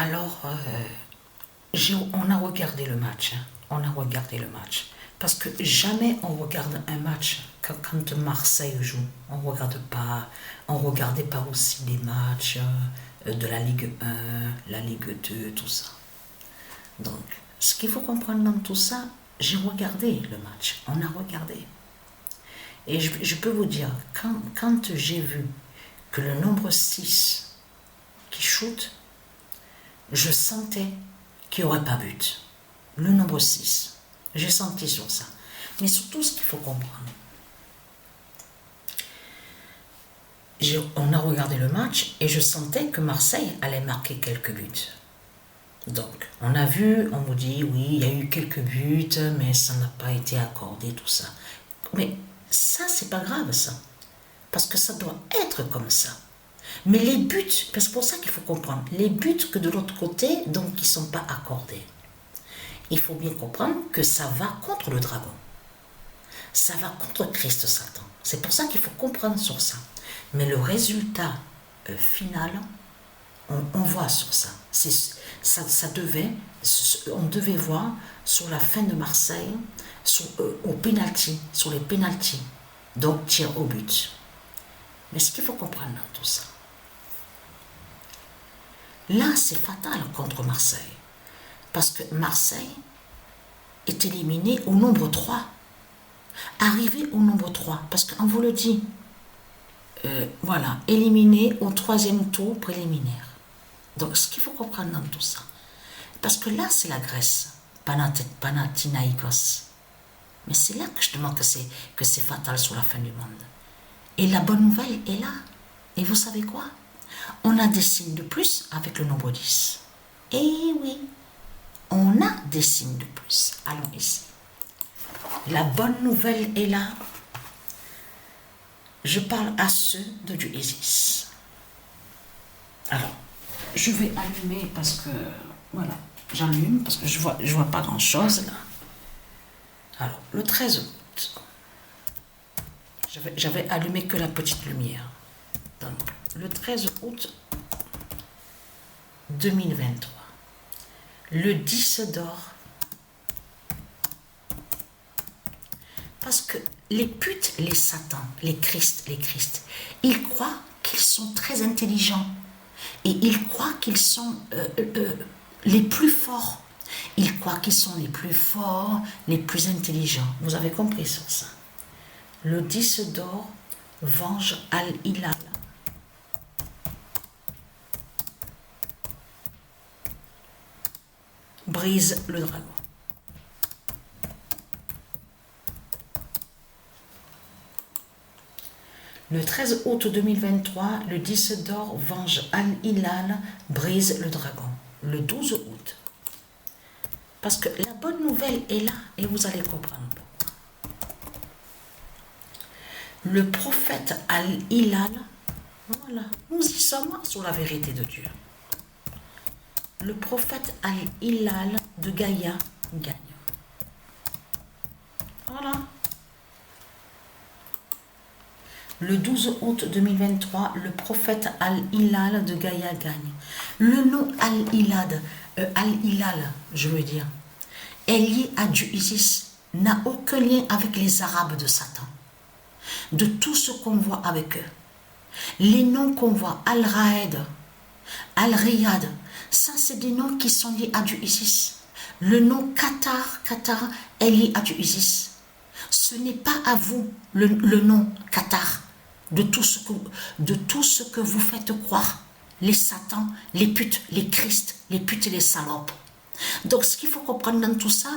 Alors, on a regardé le match. Hein. On a regardé le match. Parce que jamais on regarde un match quand Marseille joue. On regardait pas aussi des matchs de la Ligue 1, la Ligue 2, tout ça. Donc, ce qu'il faut comprendre dans tout ça, j'ai regardé le match. On a regardé. Et je peux vous dire, quand j'ai vu que le nombre 6 qui shoot, je sentais qu'il n'y aurait pas but. Le nombre 6. J'ai senti sur ça. Mais surtout, ce qu'il faut comprendre. On a regardé le match et je sentais que Marseille allait marquer quelques buts. Donc, on a vu, on nous dit, oui, il y a eu quelques buts, mais ça n'a pas été accordé, tout ça. Mais ça, c'est pas grave, ça. Parce que ça doit être comme ça. Mais les buts, c'est pour ça qu'il faut comprendre, les buts que de l'autre côté, donc, qui ne sont pas accordés. Il faut bien comprendre que ça va contre le dragon. Ça va contre Christ Satan. C'est pour ça qu'il faut comprendre sur ça. Mais le résultat final, on voit sur ça. On devait voir sur la fin de Marseille, au penalty, sur les pénaltys. Donc tir au but. Mais ce qu'il faut comprendre dans tout ça, là c'est fatal contre Marseille. Parce que Marseille est éliminé au nombre 3. Arrivé au nombre 3. Parce qu'on vous le dit. Voilà. Éliminé au 3e tour préliminaire. Donc ce qu'il faut comprendre dans tout ça. Parce que là c'est la Grèce. Panathinaïkos. Mais c'est là que je demande que c'est fatal sur la fin du monde. Et la bonne nouvelle est là. Et vous savez quoi? On a des signes de plus avec le nombre 10. Eh oui. On a des signes de plus. Allons ici. La bonne nouvelle est là. Je parle à ceux de Dieu Isis. Alors, je vais allumer parce que, voilà, j'allume parce que je vois pas grand chose là. Alors, le 13 août, j'avais allumé que la petite lumière. Donc, le 13 août 2023. Le 10 d'or. Parce que les putes, les satans, les Christ, ils croient qu'ils sont très intelligents. Et ils croient qu'ils sont les plus forts. Ils croient qu'ils sont les plus forts, les plus intelligents. Vous avez compris sur ça. Le 10 d'or venge Al-Hilal. Brise le dragon. Le 13 août 2023, le 10 d'or venge Al-Hilal, brise le dragon. Le 12 août. Parce que la bonne nouvelle est là et vous allez comprendre pourquoi. Le prophète Al-Hilal, voilà, nous y sommes sur la vérité de Dieu. Le prophète Al-Hilal de Gaïa gagne. Voilà. Le 12 août 2023, le prophète Al-Hilal de Gaïa gagne. Le nom Al-Hilal, je veux dire, est lié à Dieu Isis, n'a aucun lien avec les Arabes de Satan. De tout ce qu'on voit avec eux. Les noms qu'on voit, Al-Raed, Al-Riyad, ça c'est des noms qui sont liés à Dieu Isis. Le nom Qatar est lié à Dieu Isis. Ce n'est pas à vous le nom Qatar. De tout ce que vous faites croire, les satans, les putes, les Christ, les putes et les salopes. Donc ce qu'il faut comprendre dans tout ça,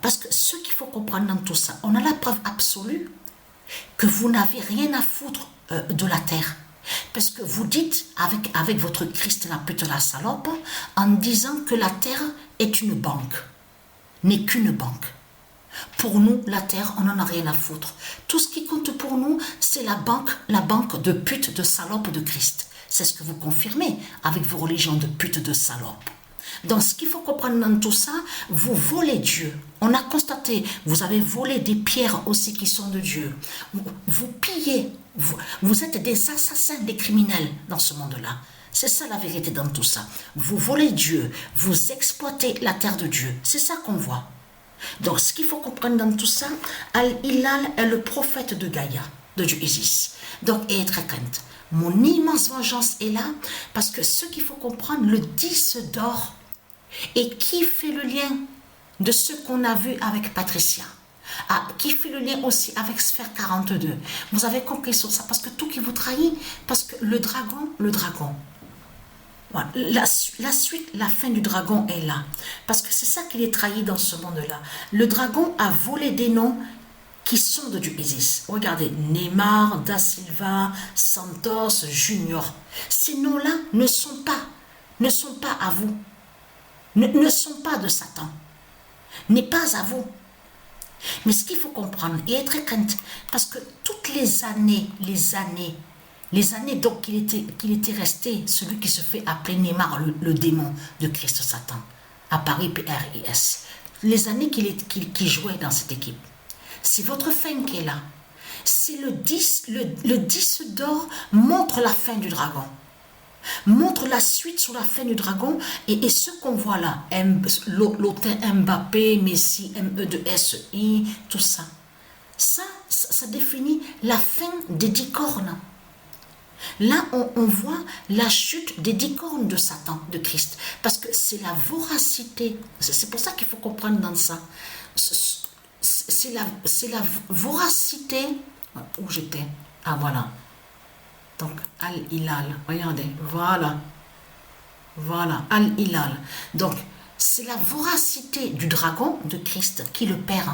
parce que ce qu'il faut comprendre dans tout ça, on a la preuve absolue que vous n'avez rien à foutre de la terre. Parce que vous dites avec votre Christ, la pute, la salope, en disant que la terre est une banque, n'est qu'une banque. Pour nous, la terre, on n'en a rien à foutre. Tout ce qui compte pour nous, c'est la banque de pute, de salope de Christ. C'est ce que vous confirmez avec vos religions de pute, de salope. Donc, ce qu'il faut comprendre dans tout ça, vous volez Dieu. On a constaté, vous avez volé des pierres aussi qui sont de Dieu. Vous pillez, vous êtes des assassins, des criminels dans ce monde-là. C'est ça la vérité dans tout ça. Vous volez Dieu, vous exploitez la terre de Dieu. C'est ça qu'on voit. Donc ce qu'il faut comprendre dans tout ça, Al-Hilal est le prophète de Gaïa, de Dieu Isis. Donc, et très crainte. Mon immense vengeance est là, parce que ce qu'il faut comprendre, le 10 d'or, et qui fait le lien de ce qu'on a vu avec Patricia, qui fait le lien aussi avec Sphère 42. Vous avez compris sur ça, parce que tout qui vous trahit, parce que le dragon, voilà, la suite, la fin du dragon est là, parce que c'est ça qui est trahi dans ce monde-là. Le dragon a volé des noms qui sont de Dieu Isis. Regardez, Neymar, Da Silva, Santos, Junior. Ces noms-là ne sont pas à vous, ne sont pas de Satan, n'est pas à vous. Mais ce qu'il faut comprendre et être crainte, parce que toutes les années donc qu'il était resté, celui qui se fait appeler Neymar, le démon de Christ Satan, à Paris PRIS, les années qu'il jouait dans cette équipe. C'est votre fin qui est là. C'est le 10 d'or montre la fin du dragon. Montre la suite sur la fin du dragon. Et ce qu'on voit là, l'hôtel Mbappé, Messi, MEDSI, tout ça. Ça définit la fin des 10 cornes. Là, on voit la chute des 10 cornes de Satan, de Christ. Parce que c'est la voracité. C'est pour ça qu'il faut comprendre dans ça. C'est la voracité. Où j'étais? Ah, voilà. Donc, Al-Hilal. Regardez. Voilà. Voilà. Al-Hilal. Donc, c'est la voracité du dragon de Christ qui le perd.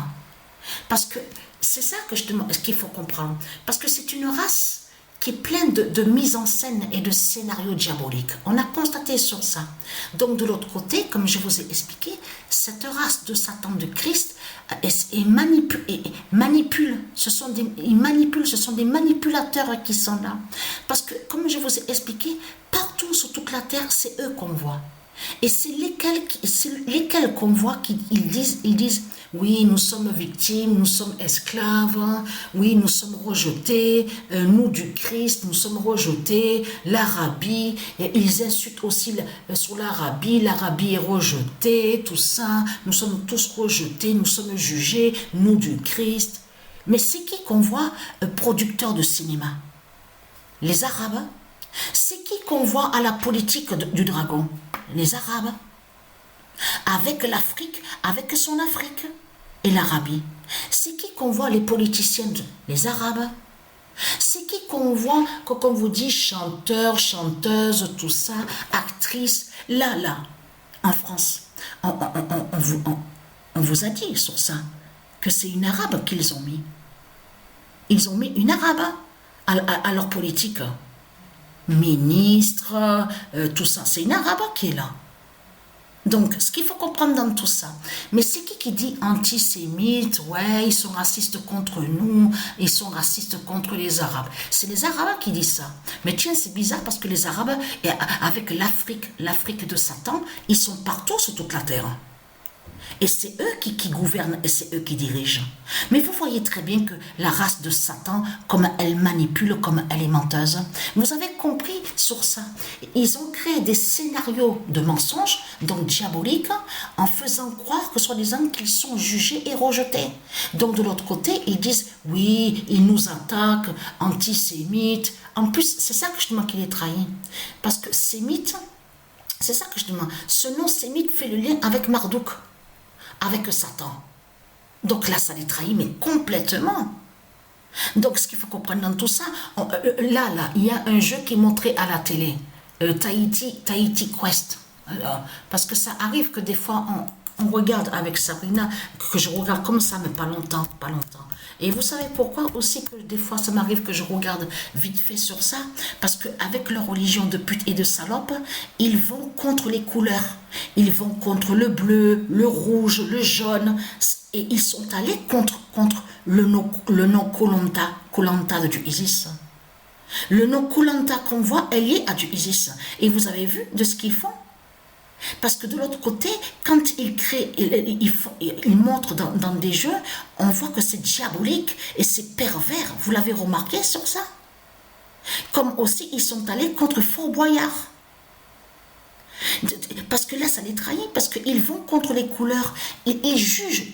Parce que c'est ça que je demande, ce qu'il faut comprendre. Parce que c'est une race qui est pleine de mise en scène et de scénarios diaboliques. On a constaté sur ça. Donc de l'autre côté, comme je vous ai expliqué, cette race de Satan de Christ manipule. Ce sont des manipulateurs qui sont là. Parce que, comme je vous ai expliqué, partout sur toute la terre, c'est eux qu'on voit. Et c'est lesquels qu'on voit qu'ils disent, oui, nous sommes victimes, nous sommes esclaves, oui, nous sommes rejetés, nous du Christ, nous sommes rejetés, l'Arabie, et ils insultent aussi sur l'Arabie est rejetée, tout ça, nous sommes tous rejetés, nous sommes jugés, nous du Christ. Mais c'est qui qu'on voit producteur de cinéma? Les Arabes. C'est qui qu'on voit à la politique du dragon? Les Arabes. Avec l'Afrique, avec son Afrique et l'Arabie. C'est qui qu'on voit les politiciens? Les Arabes. C'est qui qu'on voit, comme on vous dit, chanteurs, chanteuses, tout ça, actrices, là, en France. On vous a dit sur ça, que c'est une Arabe qu'ils ont mis. Ils ont mis une Arabe à leur politique. Ministre, tout ça, c'est une Arabe qui est là. Donc, ce qu'il faut comprendre dans tout ça, mais c'est qui dit antisémite? Ouais, ils sont racistes contre nous, ils sont racistes contre les Arabes. C'est les Arabes qui disent ça. Mais tiens, c'est bizarre parce que les Arabes, avec l'Afrique de Satan, ils sont partout sur toute la terre. Et c'est eux qui gouvernent et c'est eux qui dirigent. Mais vous voyez très bien que la race de Satan, comme elle manipule, comme elle est menteuse, vous avez compris sur ça. Ils ont créé des scénarios de mensonges, donc diaboliques, en faisant croire que soi-disant qu'ils sont jugés et rejetés. Donc de l'autre côté, ils disent, oui, ils nous attaquent, antisémites. En plus, c'est ça que je demande qu'il est trahi. Parce que sémite, c'est ça que je demande. Ce nom sémite fait le lien avec Marduk, avec Satan. Donc là, ça les trahit, mais complètement. Donc, ce qu'il faut comprendre dans tout ça, là, il y a un jeu qui est montré à la télé, Tahiti Quest. Alors, parce que ça arrive que des fois, on regarde avec Sabrina, que je regarde comme ça, mais pas longtemps. Et vous savez pourquoi aussi que des fois ça m'arrive que je regarde vite fait sur ça? Parce qu'avec leur religion de pute et de salope, ils vont contre les couleurs. Ils vont contre le bleu, le rouge, le jaune. Et ils sont allés contre le nom Koh-Lanta de du Isis. Le nom Koh-Lanta qu'on voit est lié à du Isis. Et vous avez vu de ce qu'ils font? Parce que de l'autre côté, quand ils créent, ils montrent dans des jeux, on voit que c'est diabolique et c'est pervers. Vous l'avez remarqué sur ça? Comme aussi, ils sont allés contre Fort Boyard. Parce que là, ça les trahit, parce qu'ils vont contre les couleurs. Ils jugent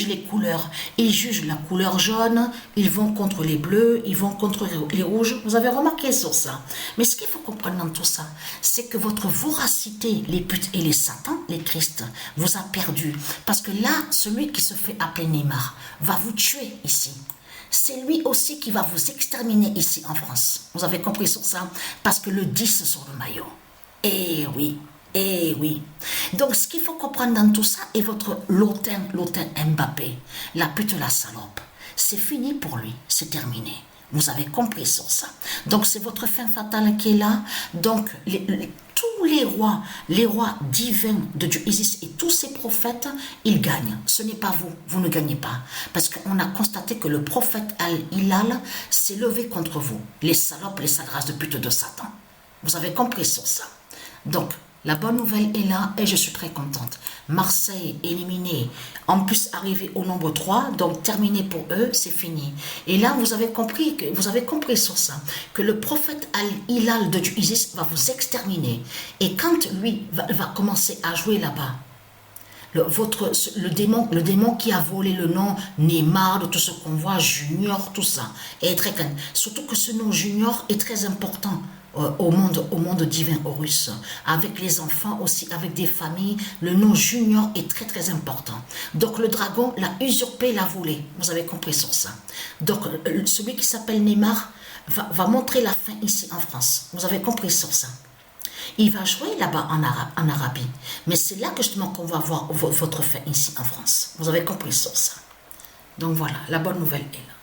les couleurs. Ils jugent la couleur jaune, ils vont contre les bleus, ils vont contre les rouges. Vous avez remarqué sur ça. Mais ce qu'il faut comprendre dans tout ça, c'est que votre voracité, les putes et les satans, les Christ, vous a perdu. Parce que là, celui qui se fait appeler Neymar va vous tuer ici. C'est lui aussi qui va vous exterminer ici en France. Vous avez compris sur ça? Parce que le 10 sur le maillot. Eh oui. Eh oui. Donc, ce qu'il faut comprendre dans tout ça est votre lotin Mbappé, la pute, la salope. C'est fini pour lui, c'est terminé. Vous avez compris sur ça. Donc, c'est votre fin fatale qui est là. Donc, tous les rois divins de Dieu Isis et tous ces prophètes, ils gagnent. Ce n'est pas vous, vous ne gagnez pas. Parce qu'on a constaté que le prophète Al-Hilal s'est levé contre vous. Les salopes, les sales races de pute de Satan. Vous avez compris sur ça. Donc, la bonne nouvelle est là et je suis très contente. Marseille éliminé, en plus arrivé au nombre 3, donc terminé pour eux, c'est fini. Et là, vous avez compris sur ça, que le prophète Al-Hilal de Dieu Isis va vous exterminer. Et quand lui va commencer à jouer là-bas, le démon qui a volé le nom Neymar, de tout ce qu'on voit, Junior, tout ça, est très calme. Surtout que ce nom Junior est très important au monde divin Horus, avec les enfants aussi, avec des familles. Le nom Junior est très très important. Donc le dragon l'a usurpé, l'a volé. Vous avez compris sur ça. Donc celui qui s'appelle Neymar va montrer la fin ici en France. Vous avez compris sur ça. Il va jouer là-bas en Arabie. Mais c'est là que justement qu'on va voir votre fin ici en France. Vous avez compris sur ça. Donc voilà, la bonne nouvelle est là.